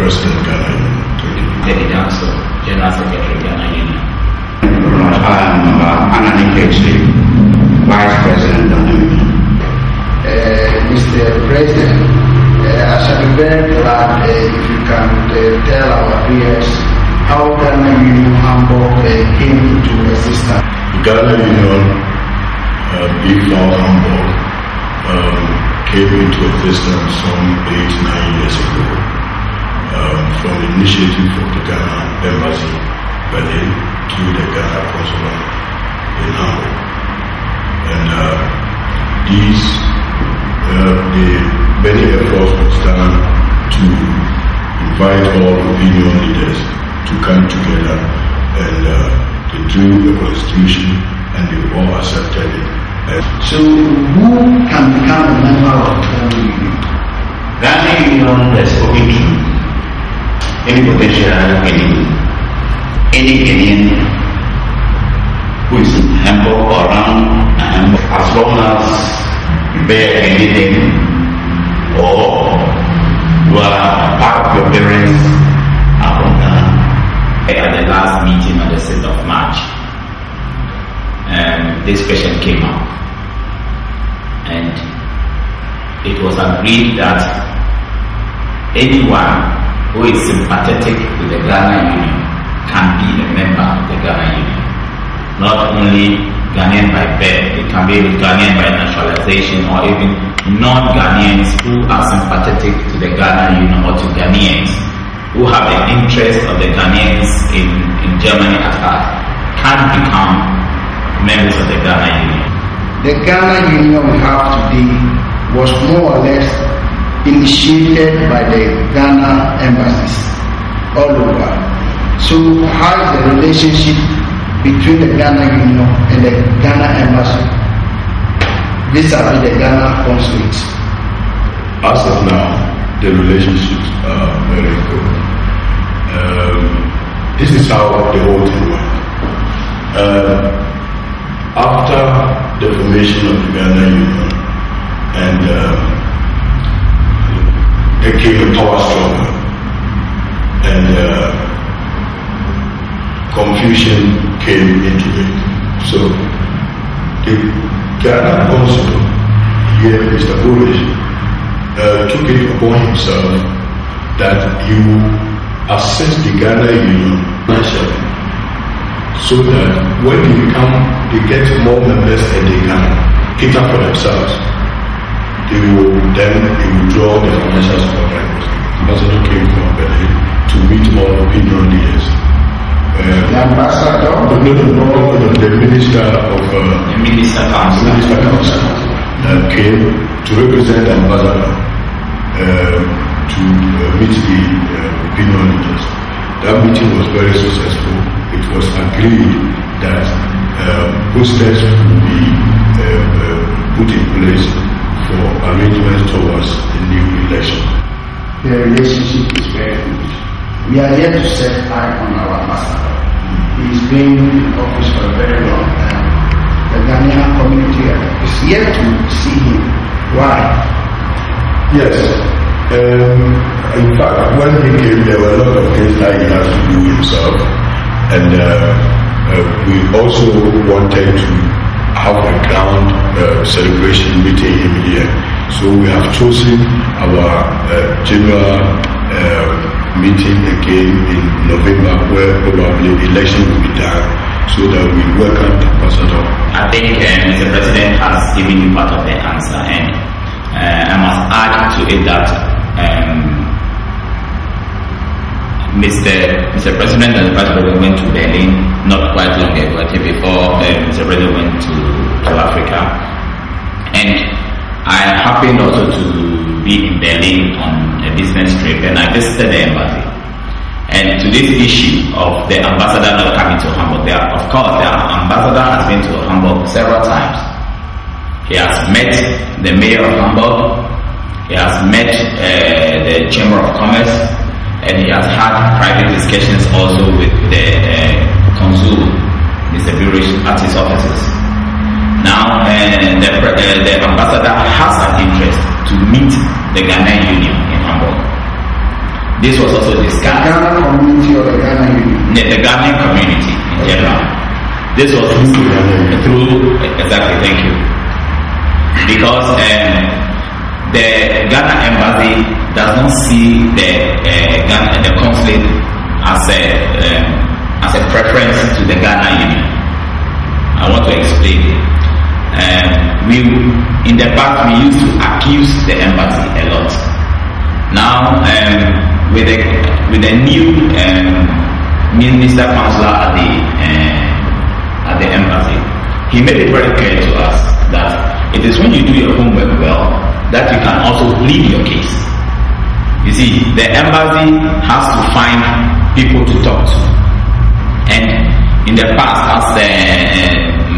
President Ghana Union. Thank you. Lady Danso, General Secretary Ghana Union. I am Execitive, Vice President Ghana Union. Mr. President, I shall be very glad if you can tell our viewers how Ghana Union Hamburg came into existence. Ghana Union, if not Hamburg, came into existence some 8-9 years ago from the initiative of the Ghana Embassy Berlin to the Ghana Consulate in Hamburg. And the many efforts was done to invite all opinion leaders to come together, and they drew a constitution and they all accepted it. So who can become a member of Ghana Union? Ghana Union is open to any potential any Ghanaian who is in Hamburg or around Hamburg, as long as you bear anything or you are part of your parents are from Ghana. At the last meeting on the 6th of March, this question came up, and it was agreed that anyone who is sympathetic with the Ghana Union can be a member of the Ghana Union. Not only Ghanaian by birth, it can be Ghanaian by naturalization, or even non-Ghanaians who are sympathetic to the Ghana Union or to Ghanaians who have the interest of the Ghanaians in Germany at heart can become members of the Ghana Union. The Ghana Union we have today was more or less initiated by the Ghana embassies all over. So how is the relationship between the Ghana Union and the Ghana embassy vis-a-vis the Ghana consulate? As of now, the relationships are very good. This is how the whole thing went. After the formation of the Ghana Union, and there came a power struggle, and confusion came into it. So the Ghana consul here, Mr. Ulrich, took it upon himself that he would assist the Ghana Union financially, so that when they get more members and they can cater for themselves, they will draw the financial support. The ambassador came from Berlin to meet all opinion leaders. The ambassador? No, the Minister of The Minister Council came to represent the ambassador to meet the opinion leaders. That meeting was very successful. It was agreed that posters will be put in place for arrangements towards the new election. The relationship is very good. We are yet to set eye on our ambassador. He is been in office for a very long time. The Ghanaian community is yet to see him. Why? Yes. In fact, when he came, there were a lot of things that he has to do himself, and we also wanted to have a ground celebration meeting him here. So we have chosen our general meeting again in November, where probably election will be done, so that we welcome the ambassador. I think Mr. President has given you part of the answer, and I must add to it that Mr. President and the Vice President went to Berlin not quite long ago, I think before Mr. President went to Africa, and I happened also to be in Berlin on a business trip, and I visited the embassy. And to this issue of the ambassador not coming to Hamburg, of course the ambassador has been to Hamburg several times. He has met the mayor of Hamburg, he has met the Chamber of Commerce, and he has had private discussions also with the consul, Mr. Burich, at his offices. Now, the ambassador has an interest to meet the Ghanaian Union in Hamburg. This was also discussed. The Ghana community or the Ghana Union? The Ghanaian community in general. This was through exactly, thank you. Because the Ghana embassy does not see the consulate as a preference to the Ghana Union. I want to explain. In the past we used to accuse the embassy a lot. Now with the new minister counselor at the embassy, he made it very clear to us that it is when you do your homework well that you can also plead your case. You see, the embassy has to find people to talk to, and in the past, as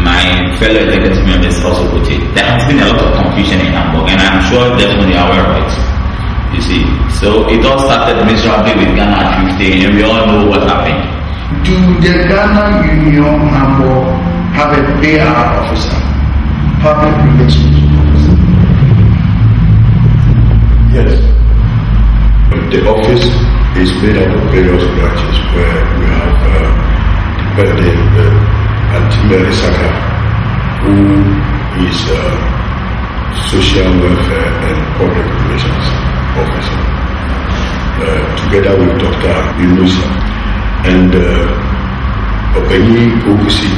my fellow executive members also put it, there has been a lot of confusion in Hamburg, and I'm sure that's when they are aware of it. You see, so it all started miserably with Ghana 50, and we all know what happened. Do the Ghana Union Hamburg have a PR officer, public relations officer? Yes. The office is made up of various branches where we have Antimeli Saka, who is social welfare and public relations officer, together with Dr. Yunusa, and Obeni Okusi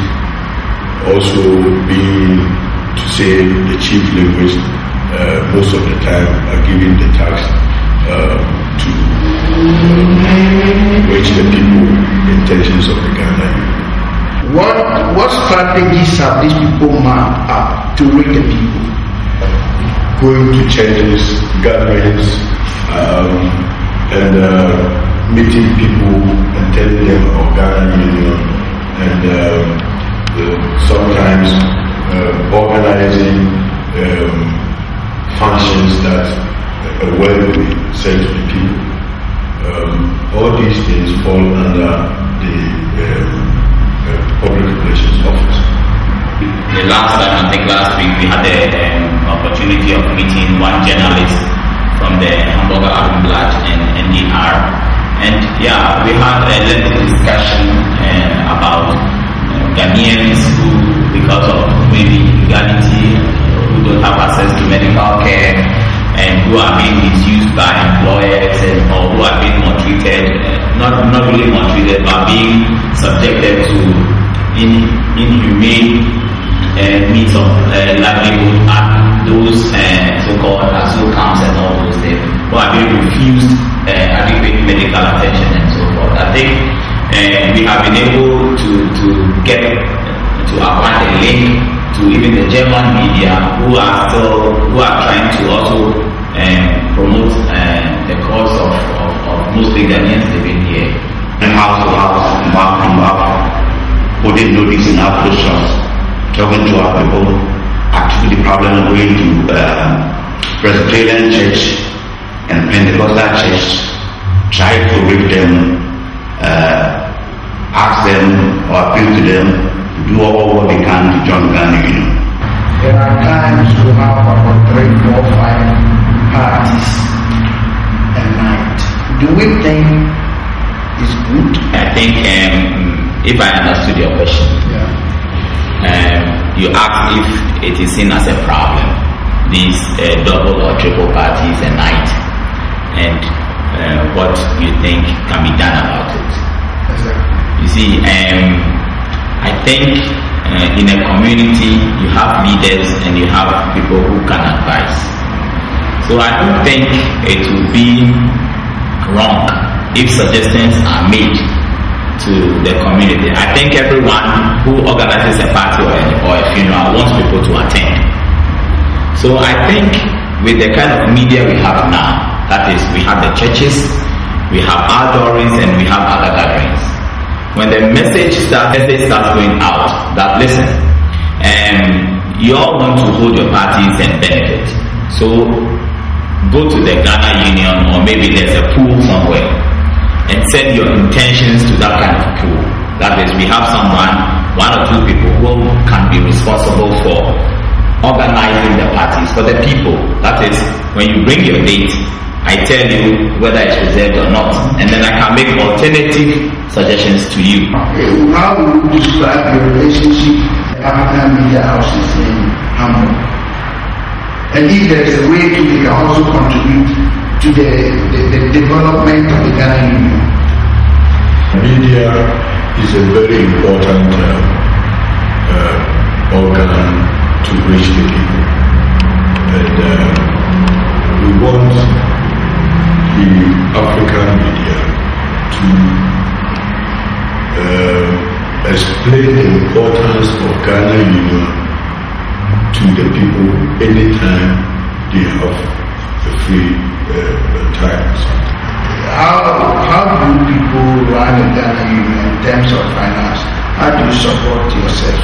also being, to say, the chief linguist, most of the time are giving the task to reach the people, the intentions of the Ghana Union. What strategies have these people mapped up to reach the people? Going to churches, gatherings, and meeting people and telling them about Ghana Union, and sometimes organizing functions that will be sent to the people. All these things fall under the public relations office. The last time, I think last week, we had the opportunity of meeting one journalist from the Hamburger Abendblatt and NDR, and yeah, we had a lengthy discussion about Ghanaians who, because of maybe illegality, who don't have access to medical care, and who are being misused by employers, or who are being maltreated, not really maltreated, but being subjected to inhumane means of livelihood at those so-called ASU camps and all those things, who are being refused adequate medical attention and so forth. I think we have been able to acquire a link to even the German media, who are trying to also promote the cause of mostly Ghanaians living here. And house to house, mouth to mouth, putting notice in our brochures, talking to our people, actually the problem of going to Presbyterian church and Pentecostal church, try to reach them, ask them or appeal to them to do all what they can to join Ghana Union. There are times we have about 3, 4, 5 parties a night. Do we think it's good? I think if I understood your question, you asked if it is seen as a problem, these double or triple parties a night, and what you think can be done about it. Exactly. You see, I think in a community you have leaders and you have people who can advise. So I don't think it would be wrong if suggestions are made to the community. I think everyone who organizes a party or a funeral wants people to attend. So I think with the kind of media we have now, that is, we have the churches, we have outdoors, and we have other gatherings. When the message starts going out, that listen, you all want to hold your parties and benefit, so go to the Ghana Union, or maybe there's a pool somewhere, and send your intentions to that kind of pool. That is, we have someone, 1 or 2 people who can be responsible for organizing the parties for the people. That is, when you bring your date, I tell you whether it's reserved or not, and then I can make alternative suggestions to you. How would you describe your relationship with African media houses in Hamburg? And if there is a way to they can also contribute to the development of the Ghana Union? Media is a very important organ to reach the people, and we want the African media to explain the importance of Ghana Union to the people anytime they have a free time. How do people run a Ghana Union in terms of finance? How do you support yourself?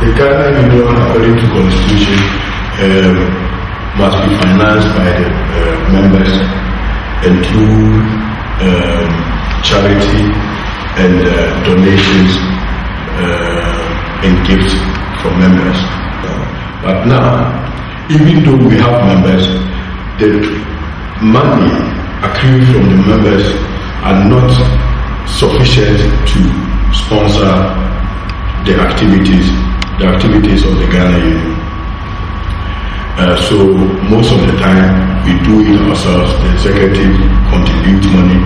The Ghana Union, according to Constitution, must be financed by the members and through charity and donations and gifts from members. But now, even though we have members, the money accrued from the members are not sufficient to sponsor the activities of the Ghana Union. So most of the time we do it ourselves. The executive contributes money.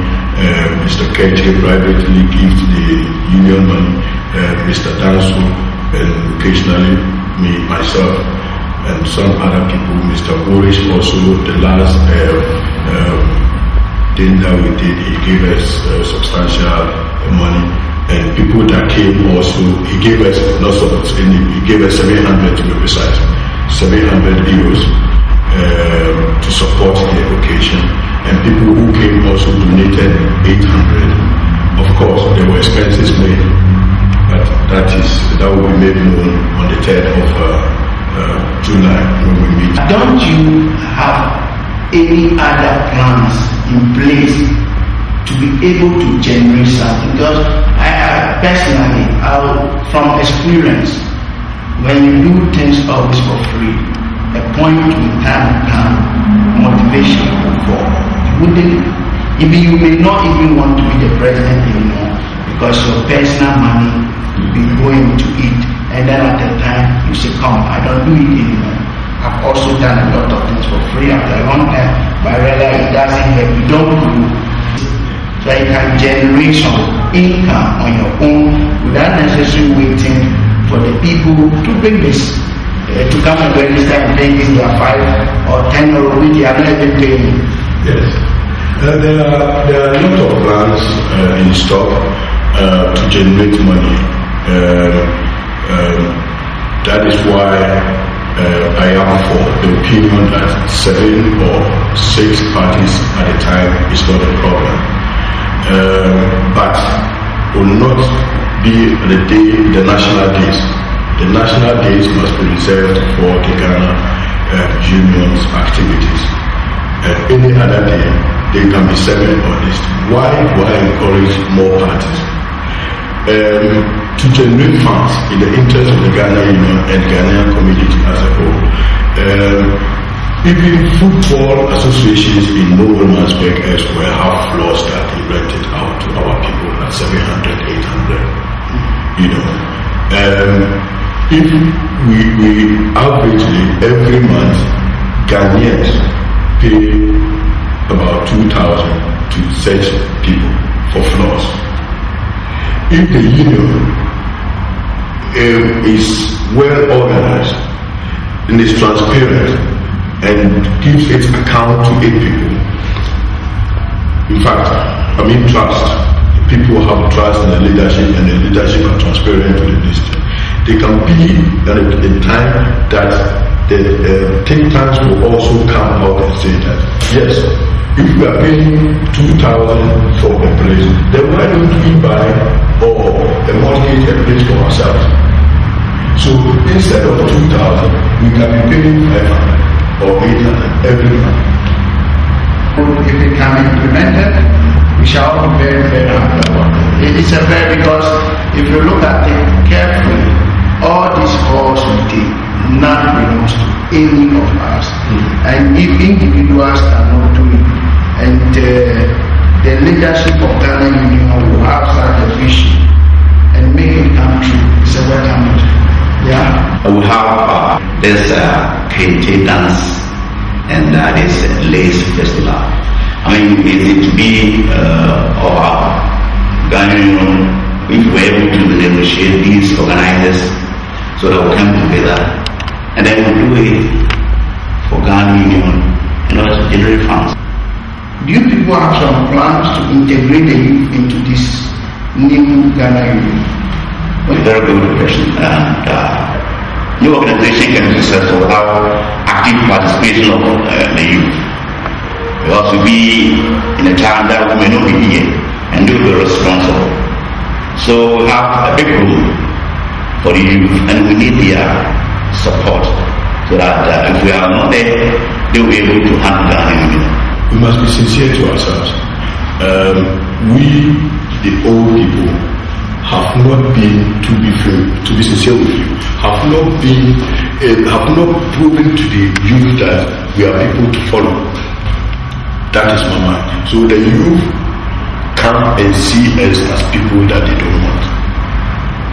Mr. Keche privately gives the union money. Mr. Danso, and occasionally myself, and some other people. Mr. Boris also, the last thing that we did, he gave us substantial money. And people that came also, he gave us not so much, he gave us 700 to be precise, 700 euros to support the occasion. And people who came also donated 800. Of course, there were expenses made, but that will be made known on the 3rd of July when we meet. Don't you have any other plans in place to be able to generate something? Because I personally, from experience, when you do things always for free, a point in time, motivation will fall. You may not even want to be the president anymore because your personal money will be going to it, and then at the time you say, come, I don't do it anymore. I've also done a lot of things for free after a long time, but I realize it doesn't help. You don't do. So you can generate some income on your own without necessarily waiting for the people to bring this, to come and register and pay this their 5 or 10 or which they are not even paying. Yes. There are a lot of plans in stock to generate money. That is why I am for the opinion that 7 or 6 parties at a time is not a problem. But will not be the national days. The national days must be reserved for the Ghana Union's activities. Any other day, they can be 7 on this. Why do I encourage more parties? To generate funds in the interest of the Ghana Union and Ghanaian community as a whole. Even football associations in Novo Mansberg elsewhere have floors that they rented out to our people at 700, 800. If we averagely every month Ghanaians pay about 2,000 to such people for floors. If the union is well organized and is transparent and gives its account to 8 people. In fact, trust. People have trust in the leadership, and the leadership are transparent to the district. They can be at a time that the think tanks will also come out and say that, yes, if we are paying 2,000 for a place, then why don't we buy or mortgage a place for ourselves? So instead of 2,000, we can be paying 500. Or 800 every month. If it can be implemented, we shall be very, very happy about it. It's because if you look at it carefully, all these calls we did, none belongs to any of us. And if individuals cannot do it, and the leadership of Ghana Union will have such a vision and make it come true, it's a welcome. Yeah. We have this Kente dance and this lace festival. I mean, is it to be our Ghana Union, if we're able to negotiate these organizers so that we come together and then we do it for Ghana Union in order to generate funds. Do you people have some plans to integrate the youth into this new Ghana Union? Very good question. And no organization can be successful without active participation of the youth. Because we be in a time that we may not be here and they will be responsible. So we have a big role for the youth and we need their support so that if we are not there, they will be able to handle Ghana Union. We must be sincere to ourselves. We, the old people, have not been, to be sincere with you, have not proven to the youth that we are people to follow. That is my mind. So the youth come and see us as people that they don't want.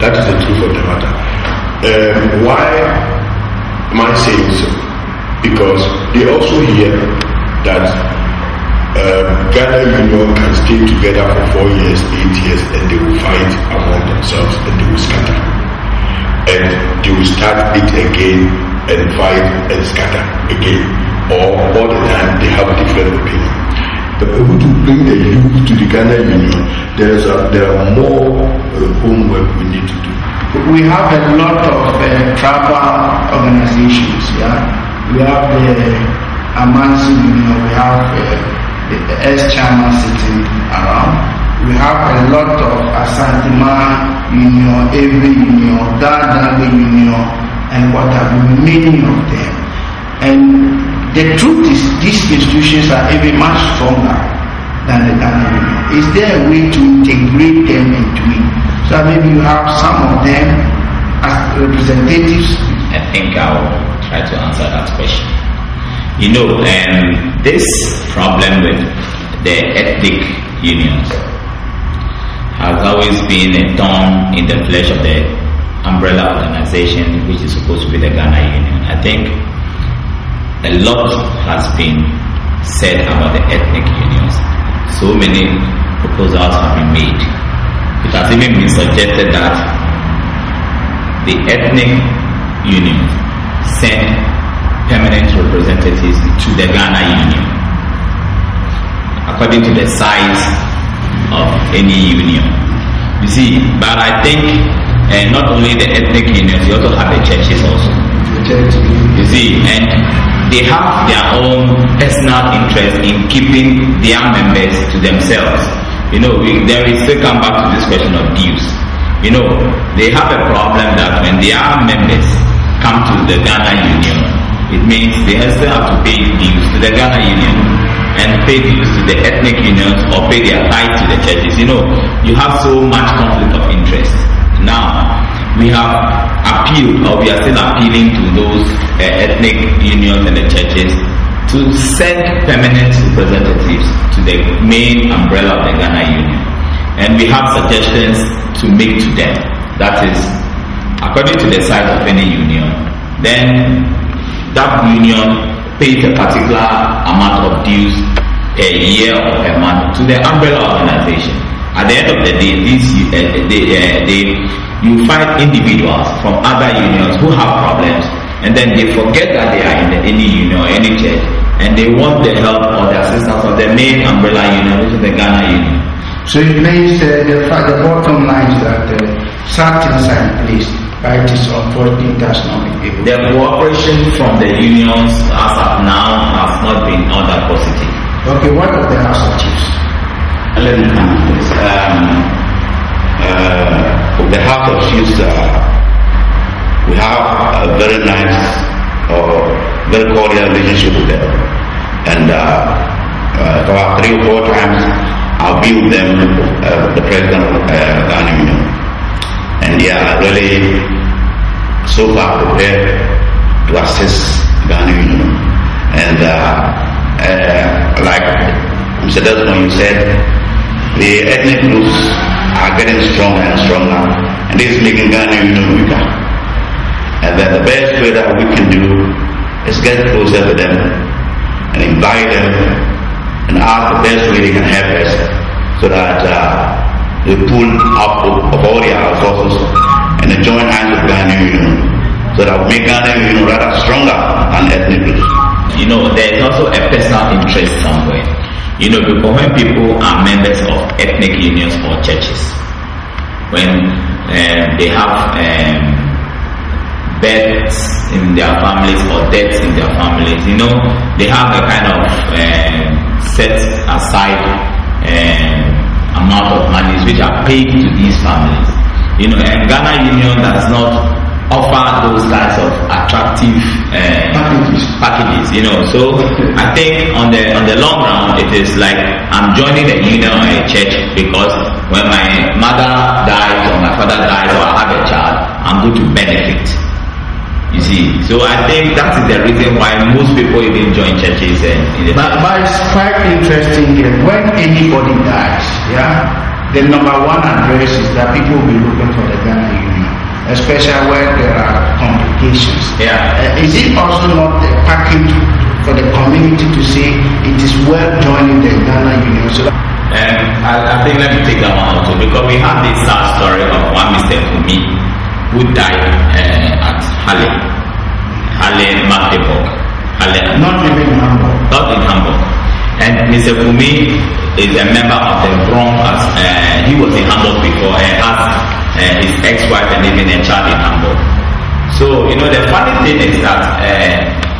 That is the truth of the matter. Why am I saying so? Because they also hear that Ghana Union can stay together for 4 years, 8 years, and they will fight among themselves and they will scatter. And they will start it again and fight and scatter again. Or all the time they have a different opinion. But able to bring the youth to the Ghana Union, there are more homework we need to do. We have a lot of tribal organizations. Yeah, we have the Amansi Union, we have the S-Chairman sitting around. We have a lot of Asantima Union, Every Union, Dadame Union, and what have you, many of them. And the truth is, these institutions are even much stronger than the Ghana Union. Is there a way to integrate them into it? So maybe you have some of them as representatives. I think I'll try to answer that question. You know, this problem with the ethnic unions has always been a thorn in the flesh of the umbrella organization, which is supposed to be the Ghana Union. I think a lot has been said about the ethnic unions. So many proposals have been made. It has even been suggested that the ethnic unions send permanent representatives to the Ghana Union according to the size of any union. You see, but I think not only the ethnic unions, you also have the churches also. You see, and they have their own personal interest in keeping their members to themselves. You know, then we still come back to this question of dues. You know, they have a problem that when their members come to the Ghana Union, it means they still have to pay dues to the Ghana Union and pay dues to the ethnic unions or pay their tithe to the churches. You know, you have so much conflict of interest. Now, we have appealed, or we are still appealing to those ethnic unions and the churches to send permanent representatives to the main umbrella of the Ghana Union. And we have suggestions to make to them. That is, according to the size of any union, then that union pays a particular amount of dues per year or per month to the umbrella organization. At the end of the day, you find individuals from other unions who have problems, and then they forget that they are in any union or any church, and they want the help or the assistance of the main umbrella union, which is the Ghana Union. So it means the bottom line is that certain things are in place, but it is unfortunate that's not been able. The cooperation from the unions as of now has not been all that positive. Okay, what of the House of Chiefs? Let me come to this. The House of Chiefs, we have a very nice or very cordial relationship with them. And about 3 or 4 times I've been with them, the president of the Ghana Union. And they are really so far prepared to assist Ghana Union. And like Mr. Desmond, you said, the ethnic groups are getting stronger and stronger, and this is making Ghana Union weaker. And then the best way that we can do is get closer to them and invite them and ask the best way they can help us, so that we pull up of all their resources and then join hands with Ghana Union, so that we make Ghana Union rather stronger than ethnic groups. You know, there is also a personal interest somewhere. You know, because when people are members of ethnic unions or churches, when they have births in their families or deaths in their families, you know, they have a kind of set aside amount of monies which are paid to these families. You know, and Ghana Union does not offer those kinds of attractive packages, you know. So I think on the long run, it is like I'm joining a union or a church because when my mother dies or my father dies or I have a child, I'm going to benefit. You see, so I think that is the reason why most people even join churches. But it's quite interesting here. When anybody dies, the number one address is that people will be looking for the Ghana Union, especially where there are complications. Is it also not a package for the community to say it is worth joining the Ghana Union? So I think let me take that one also, because we have this sad story of one Mr. Fumi who died at Members-Hamburg. Not even in Hamburg. Not in Hamburg. And Mr. Fumi is a member of the Bronx. He was in Hamburg before and has his ex-wife and even a child in Hamburg. So, you know, the funny thing is that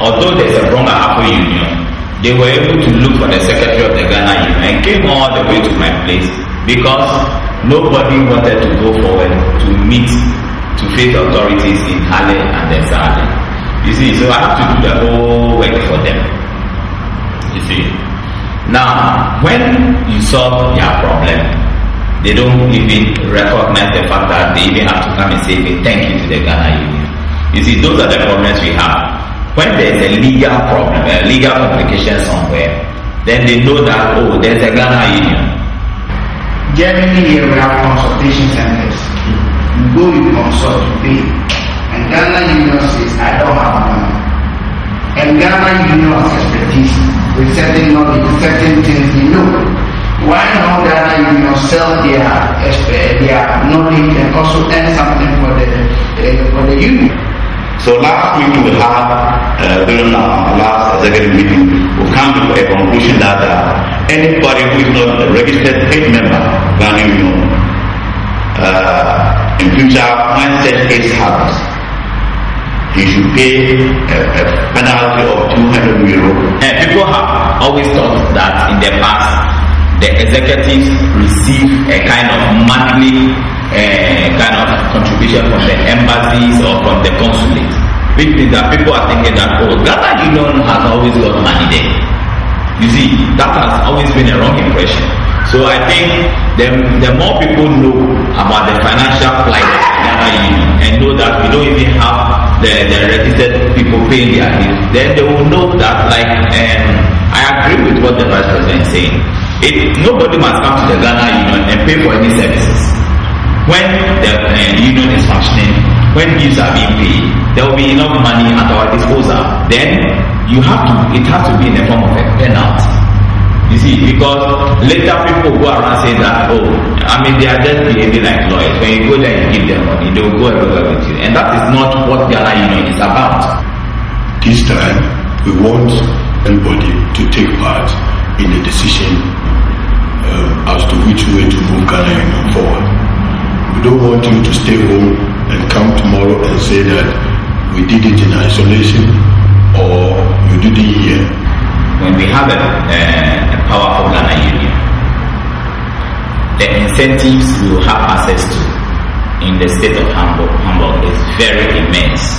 although there's a Bronx Afro Union, they were able to look for the secretary of the Ghana Union and came all the way to my place because nobody wanted to go forward to meet to face authorities in Halle and then Saale. You see, so I have to do the whole work for them. You see. Now, when you solve their problem, they don't even recognize the fact that they even have to come and say thank you to the Ghana Union. You see, those are the problems we have. When there's a legal problem, a legal complication somewhere, then they know that, oh, there's a Ghana Union. Generally, here we have consultation centers. You go, you consult, you pay. And Ghana Union says, I don't have money. And Ghana Union has expertise with certain knowledge, certain things they know. Why not Ghana Union sell their knowledge and also earn something for the union? So last week we had, during our last executive meeting, we come to a conclusion that anybody who is not a registered paid member of Ghana Union, in future, when such case happens, he should pay a penalty of €200. And people have always thought that in the past, the executives receive a kind of monthly kind of contribution from the embassies or from the consulate. Which means that people are thinking that, oh, Ghana Union has always got money there. You see, that has always been a wrong impression. So I think the more people know about the financial plight of Ghana Union and know that we don't even have the registered people paying their bills, then they will know that, like, I agree with what the Vice President is saying. Nobody must come to the Ghana Union and pay for any services. When the union is functioning, when bills are being paid, there will be enough money at our disposal. Then it has to be in the form of a penalty. You see, because later people go around saying that, oh, I mean, they are just behaving like lawyers. When you go there and give them money, they will go everywhere with you. And that is not what Ghana Union is about. This time, we want everybody to take part in the decision as to which way to move Ghana Union forward. We don't want you to stay home and come tomorrow and say that we did it in isolation or you did it here. When we have a powerful Ghana Union, the incentives we will have access to in the state of Hamburg is very immense.